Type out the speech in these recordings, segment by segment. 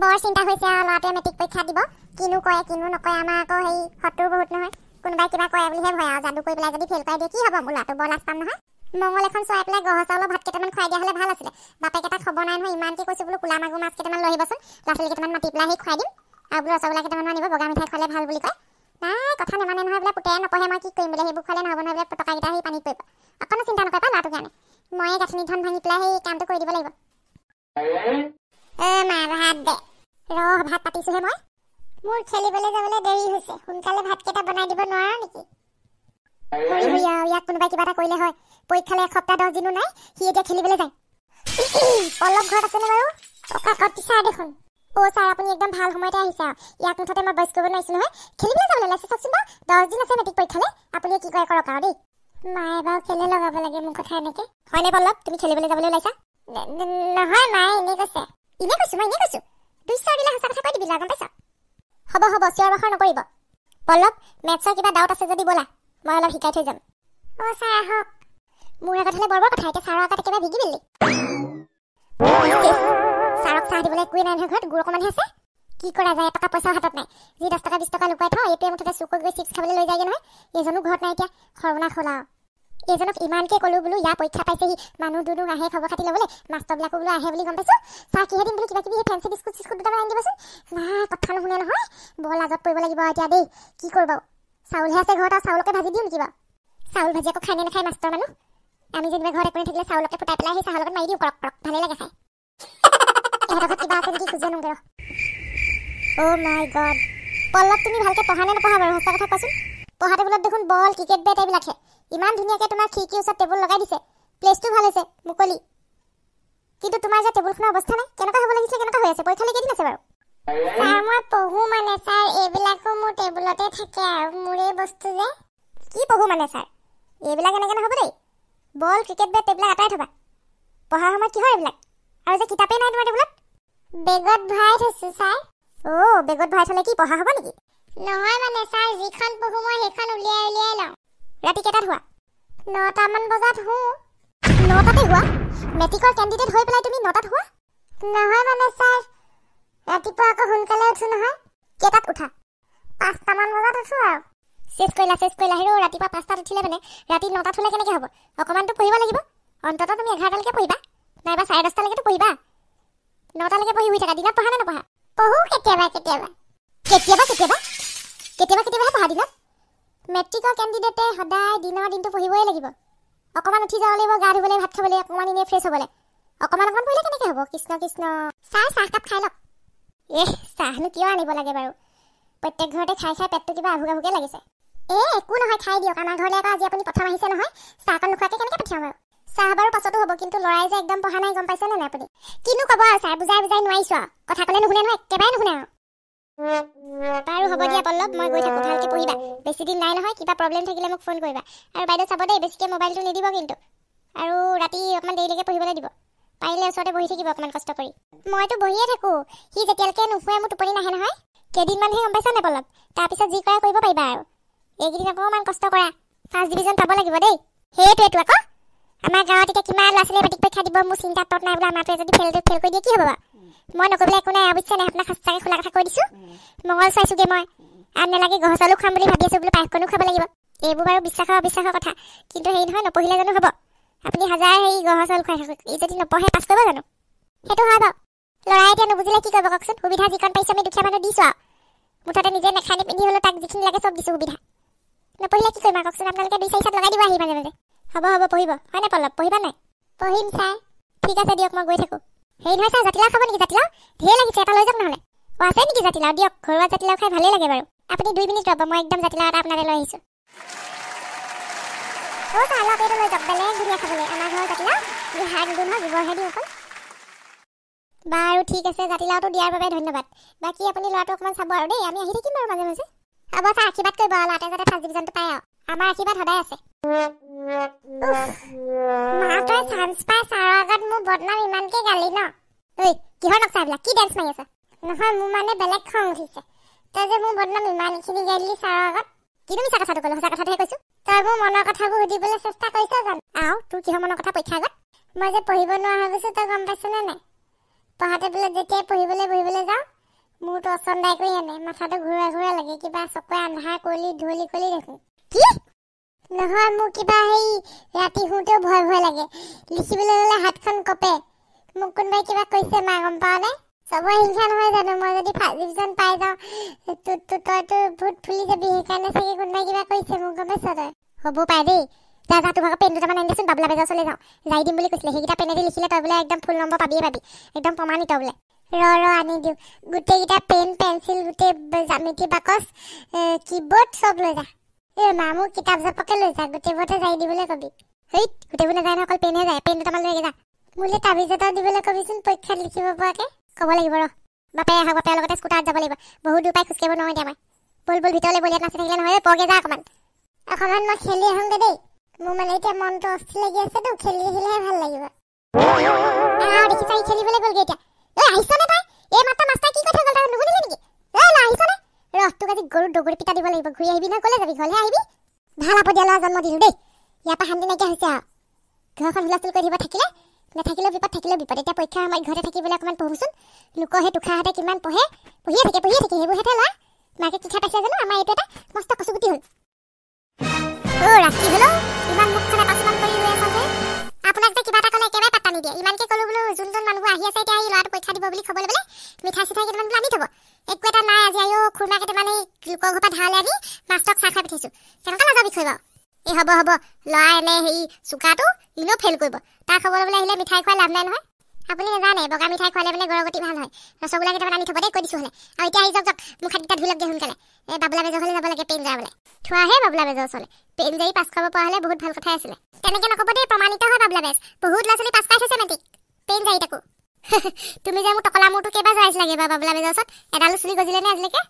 বৰ চিন্তা হৈছে আৰু ল'ৰাটোৱে মেট্ৰিক পৰীক্ষা দিব কিনো কয় কিনো নকয় আমাৰ আকৌ হেৰি শত্ৰু বহুত নহয় কোনোবাই কিবা কয় বুলিহে ভয় আৰু যাদু কৰি পেলাই যদি ফেল কৰাই দিয়ে কি হ'ব মোৰ ল'ৰাটো বৰ লাজ পাম নহয় মংগল এখন চৰাই পেলাই গহ চাউলৰ ভাত কেইটামান খুৱাই দিয়া হ'লে ভাল আছিলে বাপেক এটা খবৰ নাই নহয় ইমানকে কৈছোঁ বোলো কোলা মাগুৰ মাছ কেইটামান লৈ আহিবচোন ল'ৰা ছোৱালী কেইটামান মাতি পেলাই খুৱাই দিম আৰু বোলো ৰসগোল্লা কেইটামান আনিব বগা মিঠাই খোৱালে ভাল বুলি কয় নাই কথা নেমানে নহয় বোলে পুতেৰে নপঢ়ে মই কি কৰিম বোলে সেইবোৰ খোৱালে নহ'ব নহয় বোলে টকাকেইটা সেই পানীত পৰিব অকণো চিন্তা নকৰিবা ল'ৰাটোৰ কাৰণে ময়ে গাঁঠনি ধন ভাঙি পেলাই সেই কামটো কৰি দিব লাগিব মা ভাত দে ভাত পাতিছোহে মই মোৰ খেলিবলৈ যাবলৈ দেৰি হৈছে সোনকালে ভাতকেইটা বনাই দিব নোৱাৰা নেকি ইয়াক কোনোবাই কিবা এটা কৰিলে হয় পৰীক্ষালৈ এসপ্তাহ 10 দিনো নাই সি এতিয়া খেলিবলৈ যায় পল্লৱ ঘৰত আছেনে বাৰু কাকত ছাৰ দেখোন ছাৰ আপুনি একদম ভাল সময়তে আহিছে আৰু ইয়াক মুঠতে মই বয়স কৰিব নোৱাৰিছোঁ নহয় খেলিবলৈ যাবলৈ ওলাইছে চাওকচোন বাৰু 10 দিন আছে মেট্ৰিক পৰীক্ষালৈ আপুনি কি কৰে কৰক আৰু দেই মায়ে বাৰু খেলে লগাব লাগে মোৰ কথা এনেকৈ হয়নে পল্লৱ তুমি খেলিবলৈ যাবলৈ ওলাইছা নহয় মায়ে এনেই কৈছে মই এনেই কৈছোঁ দুশ্বৰ দিলে সঁচা কথা কৈ দিবি গম পাইছ হ'ব চিঞৰ বাখৰ নকৰিব পল্লৱ মেথছৰ কিবা ডাউট আছে যদি ব'লা মই অলপ শিকাই থৈ যাম ছাৰ আহক মোৰ আগত হ'লে বৰ কথা এতিয়া ছাৰৰ আগত একেবাৰে ভিগি দিলি ছাৰক চাহ দিবলৈ একোৱেই নাই নহয় ঘৰত গুড় অকণমানহে আছে কি কৰা যায় এটকা পইচাও হাতত নাই যি 10 টকা 20 টকা লুকুৱাই থওঁ এইটোৱে মুঠতে চুকৈ গৈ চিপছ খাবলৈ লৈ যায়গৈ নহয় এইজনো ঘৰত নাই এতিয়া সৰ্বনাশ হ'ল আৰু এইজনক ইমানকৈ ক'লোঁ বোলো ইয়াৰ পৰীক্ষা পাইছেহি মানুহ দুনুহ আহে খবৰ খাতি ল'বলৈ মাষ্টৰবিলাকো বোলো আহে বুলি গম পাইছোঁ চাহ কিহে দিম বুলি কিবা কিবি ফেঞ্চি বিস্কুট চিস্কুট দুটামান আনি দিবচোন নাই কথা নুশুনে নহয় বৰ লাজত পৰিব লাগিব এতিয়া দেই কি কৰিব চাউলহে আছে ঘৰত আৰু চাউলকে ভাজি দিওঁ নেকি বাৰু চাউল ভাজি আকৌ খাই নে নাখায় মাষ্টৰ মানুহ আমি যেনিবা ঘৰত একো থাকিলে চাউলকে ফুটাই পেলাই সেই চাহৰ লগত মাৰি দিওঁ কৰক ভালেই লাগে খাই এহঁতৰ ঘৰত কিবা আছে নেকি খুজে নোগে মাই গড পল্লৱ তুমি ভালকৈ পঢ়া নে নপঢ়া বাৰু সঁচা কথা কোৱাচোন পঢ়া টেবুলত দেখোন বল ক্ৰিকেট বেট এইবিলাকহে ইমান ধুনীয়াকৈ তোমাৰ খিৰিকীৰ ওচৰত টেবুল লগাই দিছে প্লেচটো ভাল হৈছে মুকলি কিন্তু তোমাৰ যে টেবুলখনৰ অৱস্থা নাই কেনেকুৱা হ'ব লাগিছিলে কেনেকুৱা হৈ আছে পৰীক্ষালৈ কেইদিন আছে বাৰু ছাৰ মই পঢ়োঁ মানে ছাৰ এইবিলাকো মোৰ টেবুলতে থাকে আৰু মোৰে বস্তু যে কি পঢ়োঁ মানে ছাৰ এইবিলাক এনেকৈ নহ'ব দেই বল ক্ৰিকেট বেট এইবিলাক আঁতৰাই থবা পঢ়াৰ সময়ত কিহৰ এইবিলাক আৰু যে কিতাপেই নাই তোমাৰ টেবুলত বেগত ভৰাই থৈছোঁ ছাৰ বেগত ভৰাই থ'লে কি পঢ়া হ'ব নেকি নহয় মানে ছাৰ যিখন পঢ়োঁ মই সেইখন উলিয়াই লওঁ ৰাতি কেইটাত হোৱা 9টামান বজাত হোঁ 9টাতে হোৱা মেট্ৰিকৰ কেণ্ডিডেট হৈ পেলাই তুমি 9টাত হোৱা নহয় মানে ছাৰ ৰাতিপুৱা আকৌ সোনকালে উঠোঁ নহয় কেইটাত উঠা 5টামান বজাত উঠোঁ আৰু চেছ কৰিলা হেৰৌ ৰাতিপুৱা 5টাত উঠিলে মানে ৰাতি 9টাত হ'লে কেনেকৈ হ'ব অকণমানতো পঢ়িব লাগিব অন্ততঃ তুমি 11টালৈকে পঢ়িবা নাইবা 10:30লৈকেতো পঢ়িবা 9টালৈকে পঢ়ি থাকা দিনত পঢ়া নে নপঢ়া পঢ়োঁ কেতিয়াবাহে পঢ়া দিনত মেট্ৰিকৰ কেণ্ডিডেটে সদায় দিনৰ দিনটো পঢ়িবই লাগিব অকণমান উঠি যাব লাগিব গা ধুবলৈ ভাত খাবলৈ অকণমান এনেই ফ্ৰেছ হ'বলৈ অকণমান পঢ়িলে কেনেকৈ হ'ব কৃষ্ণ ছাৰ চাহকাপ খাই লওক চাহনো কিয় আনিব লাগে বাৰু প্ৰত্যেক ঘৰতে খাই পেটটো কিবা আভুক লাগিছে একো নহয় খাই দিয়ক আমাৰ ঘৰলৈ আকৌ আজি আপুনি প্ৰথম আহিছে নহয় চাহকণ নোখোৱাকৈ কেনেকৈ পঠিয়াম বাৰু চাহ বাৰু পাছতো হ'ব কিন্তু ল'ৰাই যে একদম পঢ়া নাই গম পাইছেনে নাই আপুনি কিনো ক'ব আৰু ছাৰ বুজাই নোৱাৰিছোঁ আৰু কথা ক'লে নুশুনে নহয় একেবাৰে নুশুনে আৰু বাৰু হ'ব দিয়া পল্লৱ মই গৈ থাকোঁ ভালকৈ পঢ়িবা বেছি দিন নাই নহয় কিবা প্ৰব্লেম থাকিলে মোক ফোন কৰিবা আৰু বাইদেউ চাব দেই বেছিকৈ মোবাইলটো নিদিব কিন্তু আৰু ৰাতি অকণমান দেৰিলৈকে পঢ়িবলৈ দিব পাৰিলে ওচৰতে বহি থাকিব অকণমান কষ্ট কৰি মইতো বহিয়ে থাকোঁ সি যেতিয়ালৈকে নুশুৱে মোৰ টোপনি নাহে নহয় কেইদিনমানহে গম পাইছা নে পল্লৱ তাৰপিছত যি কৰা কৰিব পাৰিবা আৰু এইকেইদিন অকণমান কষ্ট কৰা ফাৰ্ষ্ট ডিভিজন পাব লাগিব দেই সেইটোৱেতো আকৌ আমাৰ গাঁৱত এতিয়া কিমান ল'ৰা ছোৱালীয়ে মেট্ৰিক পৰীক্ষা দিব মোৰ চিন্তা তত নাই বোলে আমাৰটোৱে যদি ফেল কৰি দিয়ে কি হ'ব বাৰু মই নকৰিবলৈ একো নাই অৱশ্যে নাই আপোনাক সঁচাকৈ খোলা কথা কৈ দিছোঁ মংগল চাইছোঁগৈ মই আৰু নালাগে গহ চাউলো খাম বুলি ভাবি আছোঁ বোলো পায়সকণো খাব লাগিব এইবোৰ বাৰু বিশ্বাসৰ কথা কিন্তু হেৰি নহয় নপঢ়িলে জানো হ'ব আপুনি হাজাৰ হেৰি গহ চাউল খুৱাই থাকক ই যদি নপঢ়ে পাছ কৰিব জানো সেইটো হয় বাৰু ল'ৰাই এতিয়া নুবুজিলে কি কৰিব কওকচোন সুবিধা যিকণ পাইছোঁ আমি দুখীয়া মানুহ দিছোঁ আৰু মুঠতে নিজে নেখাই নিপিন্ধি হ'লেও তাক যিখিনি লাগে চব দিছোঁ সুবিধা নপঢ়িলে কি কৰিম আৰু কওকচোন আপোনালোকে 2-4 চাত লগাই দিব আহি মাজে হ'ব পঢ়িব হয়নে পল্লৱ পঢ়িবা নাই পঢ়িম ছাৰ ঠিক আছে দিয়ক মই গৈ থাকোঁ হেৰি নহয় ছাৰ জাতিলাও খাব নেকি জাতিলাও ঢেৰ লাগিছে এটা লৈ যাম নহ'লে আছে নেকি জাতিলাও দিয়ক ঘৰুৱা জাতিলাও খাই ভালেই লাগে বাৰু আপুনি 2 মিনিট ৰ'ব মই একদম জাতিলাও এটা আপোনালৈ লৈ আহিছোঁ ছাৰ অলপ এইটো লৈ যাওক বেলেগ ধুনীয়া খাবলৈ আমাৰ ঘৰৰ জাতিলাও সাৰ নিদিওঁ নহয় গোবৰহে দিওঁ অকল বাৰু ঠিক আছে জাতিলাওটো দিয়াৰ বাবে ধন্যবাদ বাকী আপুনি ল'ৰাটো অকণমান চাব আৰু দেই আমি আহি থাকিম বাৰু মাজে মাজে হ'ব ছাৰ আশীৰ্বাদ কৰিব আৰু ল'ৰাটোৱে যাতে ফাৰ্ষ্ট ডিভিজনটো পায় আৰু আমাৰ আশীৰ্বাদ সদায় আছে মাহঁতে চান্স পাই ছাৰৰ আগত মোৰ বদনাম ইমানকৈ গালি ন কিহৰ নক্সা এইবিলাক কি ডেন্স মাৰি আছে নহয় মোৰ মানে বেলেগ খং উঠিছে তই যে মোৰ বদনাম ইমানখিনি গালি ছাৰৰ আগত কিনো মিছা কথাটো ক'লো সঁচা কথাটোহে কৈছোঁ তই মোৰ মনৰ কথাবোৰ সুধিবলৈ চেষ্টা কৰিছ জানো তোৰ কিহৰ মনৰ কথা পৰীক্ষাৰ আগত মই যে পঢ়িব নোৱাৰা হৈ গৈছোঁ তই গম পাইছনে নাই পঢ়া টেবুলত যেতিয়াই পঢ়িবলৈ যাওঁ মোৰতো অচন্দাই কৰি আনে, মাথাটো ঘূৰা লাগে, কিবা চকুৱে আন্ধাৰ কৰিলি ধুৱলি কৰি দেখোঁ। কি নহয়, মোৰ কিবা সেই ৰাতি শুওঁতেও ভয় লাগে, লিখিবলৈ হ'লে হাতখন কপে। মোক কোনোবাই কিবা কৈছে মা, গম পাৱ নে? চবৰে হিংসা নহয় জানো? মই যদি ফাৰ্ষ্ট ডিভিজন পাই যাওঁ তইতো ভূত ফুলি যাবি, সেইকাৰণে চাগে কোনোবাই কিবা কৈছে মোক, গম পাইছ তই? হ'ব পাৰে দেই, যা তোৰ ভাগৰ পেন দুটামান আনি দেচোন, বাবলা বেজৰ ওচৰলৈ যাওঁ। যাই দিম বুলি কৈছিলে, সেইকেইটা পেনেদি লিখিলে তই বোলে একদম ফুল নম্বৰ পাবিয়ে পাবি, একদম প্ৰমাণিত বোলে। ৰ আনি দিওঁ, গোটেইকেইটা পেন পেঞ্চিল, গোটেই জ্যামিতি বাকচ, কীবৰ্ড চব লৈ যা। মা, মোক কিতাপ জাপকে লৈ যা, গোটেইবোৰতে যাই দিবলৈ কবি। সেই গোটেইবোৰ নাযায় নহয়, অকল পেনহে যায়, পেন দুটামান লৈ যা। মোলৈ তাবিজ এটাও দিবলৈ কবিচোন, পৰীক্ষাত লিখিব পৰাকে। ক'ব লাগিব ৰ, বাপে আহক, বাপেৰ লগতে স্কুটাৰত যাব লাগিব, বহুত দূৰ পাই খোজকাঢ়িব নহয় এতিয়া মই। বল ভিতৰলৈ বলিয়াত নাচি থাকিলে নহয়, পৰগে যা অকণমান মই খেলি আহোঁগে দেই। মোৰ মানে এতিয়া মনটো অস্থিৰ লাগি আছেতো, খেলি আহিলেহে ভাল লাগিব। দেখিছ ই খেলিবলৈ গ'লগে এতিয়া। আহিছনে তই? এই মাত্ৰ মাষ্টাৰ কি কথা গ'ল, তই নুশুনিলি নেকি? আহিছনে? তোক আজি গৰু দগৰি পিটা দিব লাগিব, ঘূৰি আহিবি নহয়, ক'লে যাবি? ঘৰলৈ আহিবি। ভাল আপদীয়া ল'ৰা জন্ম দিলোঁ দেই, ইয়াৰ পৰা শান্তি নাইকিয়া হৈছে আৰু। ঘৰখন হুলস্থুল কৰি দিব, নাথাকিলেও বিপদ, থাকিলেও বিপদ। এতিয়া পৰীক্ষাৰ সময়ত ঘৰতে থাকিবলৈ অকণমান পঢ়োচোন। লোকৰ সেই তুষাৰহঁতে কিমান পঢ়িয়ে থাকে, সেইবোৰহে ল'ৰা। মাকে কি খাই পাইছে জানো? আমাৰ এইটো এটা মস্ত কচুগুটি হ'ল। ৰাতি হ'লেও ইমান মুখখনে পাচমান কৰি ৰৈ আছা যে? আপোনাক যে কিবা এটা ক'লে একেবাৰে পাত্তা নিদিয়ে। ইমানকে ক'লো বোলো, যোনজন মানুহবোৰ আহি আছে এতিয়া, এই ল'ৰাটো পৰীক্ষা দিব বুলি খবৰ ল'বলৈ মিঠাই চিঠাই কেইটামান বোলো আনি থ'ব। একো এটা নাই আজি। খুৰমা কেইটামান এই লোকৰ ঘৰৰ পৰা ধাৰলৈ আনি মাষ্টৰক চাহ খাই পঠিয়াইছোঁ। কেনেকুৱা লাজৰ বিষয় বাৰু? হ'ব ল'ৰা এনে হেৰি চোকাটো ইনেও ফেইল কৰিব। তাৰ খবৰ ল'বলৈ আহিলে মিঠাই খোৱাই লাভ নাই নহয়। আপুনি নাজানে বগা মিঠাই খোৱালে মানে গৰ্ভৱতী ভাল হয়। ৰসগোল্লা কেইটামান আনি থ'ব দেই, কৈ দিছোঁ হ'লে। আৰু এতিয়া আহি যাওক, মোক হাতকেইটা ধুই লওক দে সোনকালে। বাবলা বেজৰ হ'লে যাব লাগে, পেন যাবলৈ থোৱাহে বাবলা বেজৰ ওচৰলৈ। পেন যাই পাছ খাব পৰা হ'লে বহুত ভাল কথাই আছিলে। তেনেকে নক'ব দেই, প্ৰমাণিত হয় বাবলা বেজ। বহুত ল'ৰা ছোৱালী পাছ পাই থৈছে মেট্ৰিক, পেন যাই তাকো। তুমি যে মোৰ টকলা মূৰটো কেইবাৰ জৰাইছ লাগে বা বাবলা বেজৰ ওচৰত? এডালো চুলি গজিলে নে আজিলৈকে?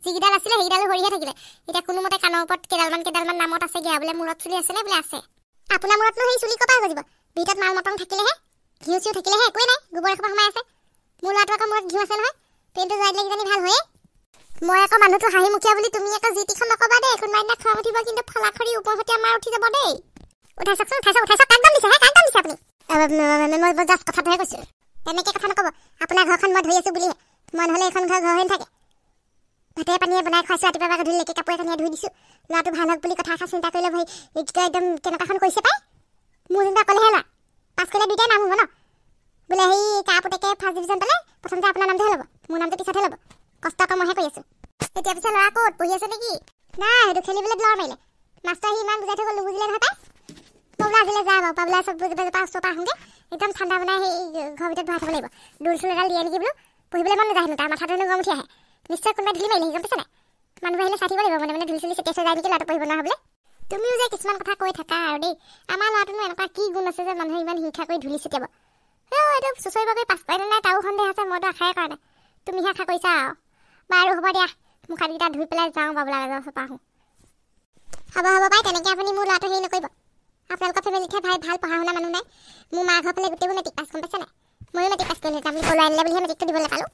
যিকেইডাল আছিলে সেইকেইডালো সৰিহে থাকিলে। এতিয়া কোনোমতে কাণৰ ওপৰত কেইডালমান নামত আছে গিয়া, বোলে মূৰত চুলি আছেনে? বোলে আছে। আপোনাৰ মূৰতনো সেই চুলি ক'ৰ পৰা গজিব? ভিতৰত মাল মটন থাকিলেহে, ঘিউ চিউ থাকিলেহে, একোৱেই নাই, গোবৰ এসোপা সোমাই আছে। মোৰ ল'ৰাটো আকৌ মূৰত ঘিউ আছে নহয়, পেনটো জৰাই দিলে কিজানি ভাল হয়ে। মই আকৌ মানুহটো হাঁহিমুখীয়া বুলি তুমি আকৌ যি টিখন নক'বা দেই। কোনোবা দিনা খং উঠিব কিন্তু ফলাখৰি ওপৰহতি আমাৰ উঠি যাব দেই। উঠাই চাওকচোন, কাকদম দিছে আপুনি? মই জাষ্ট কথাটোহে কৈছোঁ। তেনেকৈ কথা নক'ব। আপোনাৰ ঘৰখন মই ধৰি আছোঁ বুলিহে, মই নহ'লে এইখন ঘৰ হৈ নাথাকে। ভাতে পানীয়ে বনাই খুৱাইছোঁ, ৰাতিপুৱা বা গধূলি লেকে কাপোৰে কানিয়ে ধুই দিছোঁ। ল'ৰাটো ভাল হওক বুলি কথা এষাৰ চিন্তা কৰিলে ভাই একদম কেনেকুৱাখন কৰিছে পাই। মোৰ চিন্তা ক'লেহে ল'ৰা পাছ কৰিলে দুইটাই নাম হ'ব ন? বোলে সেই কাৰ পুতেকে ফাৰ্ষ্ট ডিভিজন পালে, প্ৰথমতে আপোনাৰ নামটোহে ল'ব, মোৰ নামটো পিছতহে ল'ব। কষ্ট আকৌ মইহে কৰি আছোঁ। এতিয়া পিছে ল'ৰা ক'ত পঢ়ি আছে নেকি? নাই, সেইটো খেলিবলৈ ব্লৰ মাৰিলে। মাষ্টৰ সি ইমান বুজাই থৈ গ'ল, নুবুজিলে নহয় পাই। মই বোলে আজিলৈ যাওঁ বাৰু, পাবলৈ চব বুজি পাই ওচৰৰ পৰা আহোঁগৈ। একদম ঠাণ্ডা বনাই সেই ঘৰৰ ভিতৰত ভৰাই থ'ব লাগিব। দূৰ চুল এডাল দিয়ে নেকি বোলো, পঢ়িবলৈ মন নাযায় হেনো, তাৰ মাথাটো হেনো গৰম উঠি আহে। নিশ্চয় কোনোবাই ধূলি মাৰিলে, গম পাইছে নাই? মানুহ আহিলে চাই থাকিব লাগিব, মানে ধূলি চুলি চেতিয়াই যায় নেকি ল'ৰাটো পঢ়িব নোৱাৰা হ'বলৈ। তুমিও যে কিছুমান কথা কৈ থাকা আৰু দেই। আমাৰ ল'ৰাটোনো এনেকুৱা কি গুণ আছে যে মানুহে ইমান হিংসা কৰি ধূলি চেতিয়াব? এইটো চুচৰিব কৰি পাছ কৰে নাই তাৰো সন্দেহ আছে, মইতো আশাই কৰা নাই। তুমিহে আশা কৰিছা আৰু। বাৰু হ'ব দিয়া, মুখ হাতকেইটা ধুই পেলাই যাওঁ, বাবলা বেজৰ ওচৰৰ পৰা আহোঁ। হ'ব পাই, তেনেকৈ আপুনি মোৰ ল'ৰাটো হেৰি নকৰিব। আপোনালোকৰ ফেমিলিতহে ভাল পঢ়া শুনা মানুহ নাই। মোৰ মা ঘৰ ফালে গোটেইবোৰ মেট্ৰিক পাছ, গম পাইছে নাই? ময়ো মেট্ৰিক পাছ কৰিলোঁ, আপুনি ক'লৈ আনিলে বুলিহে মেট্ৰিকটো দিবলৈ পালোঁ।